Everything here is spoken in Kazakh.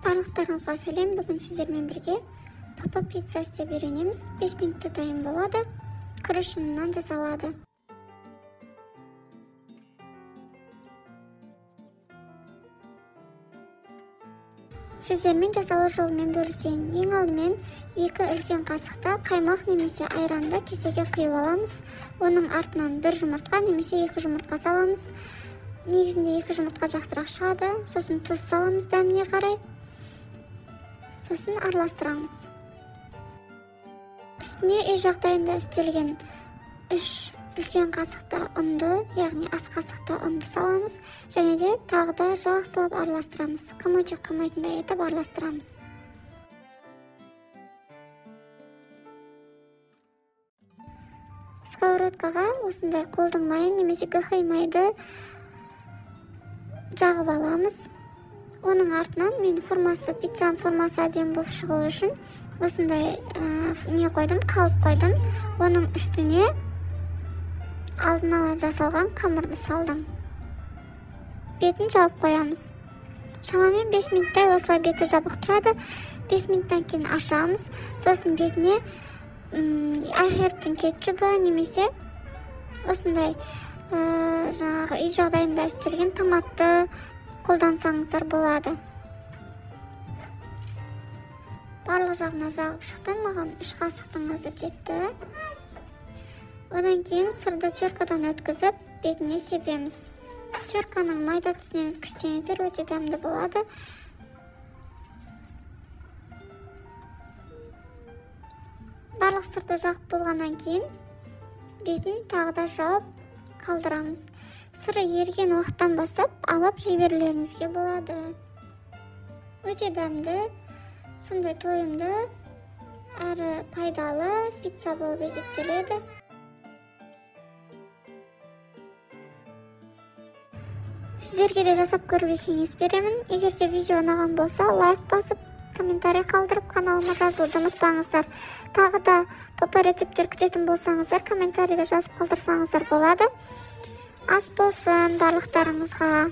Барлықтарыңызға сәлем. Бүгін сіздермен бірге папа пицца істеп үйренеміз. 5 минутта дайын болады. Күріш ұнынан жасалады. Сіздермен жасалу жолымен бөлісейін. Ең алдымен 2 үлкен қасықта қаймақ немесе айранды кесеге құйып аламыз. Оның артынан 1 жұмыртқа немесе 2 жұмыртқа саламыз. Негізінде 2 жұмыртқа жақсырақ шығады. Сосын тұз саламыз дәміне қарай. Сосын араластырамыз. Үстіне үй жағдайында істелген 3 үлкен қасықта ұнды, яғни ас қасықта ұнды саламыз. Және де тағы да жақсылап араластырамыз. Комочек қылмайтындай етіп араластырамыз. Сковородкаға осындай қолдың майын немесе гахай майды жағып аламыз. Оның артынан мен пиццаның формасы әдемі болып шығу үшін осындай қалып қойдым. Оның үстіне алдын ала жасалған қамырды салдым. Бетін жауып қоямыз. Шамамен 5 минуттай осылай беті жабық тұрады. 5 минуттан кейін ашамыз. Сосын бетіне айхербтің кетчубы немесе осындай жаңағы үй жағдайында істелген томатты қолдансаңыздар болады. Барлық жағына жағып шықтым. Маған 3 қасықтың өзі жетті. Одан кейін сырды теркадан өткізіп, бетіне себеміз. Терканың майда тісінен өткізсеңіздер өте дәмді болады. Барлық сырды жағып болғаннан кейін бетін тағы да жауып қалдырамыз. Сыры ерген уақыттан бастап алып жіберулеріңізге болады. Өте дәмді, сондай тойымды, әрі пайдалы пицца болып есептеледі. Сіздерге де жасап көруге кеңес беремін. Егер де видео ұнаған болса, лайк басып, комментарий қалдырып, каналыма жазылуды ұмытпаңыздар. Тағы да папа рецепттер күтетін болсаңыздар, комментарийде жазып қалдырсаңыздар болады. Ас болсын барлықтарыңызға.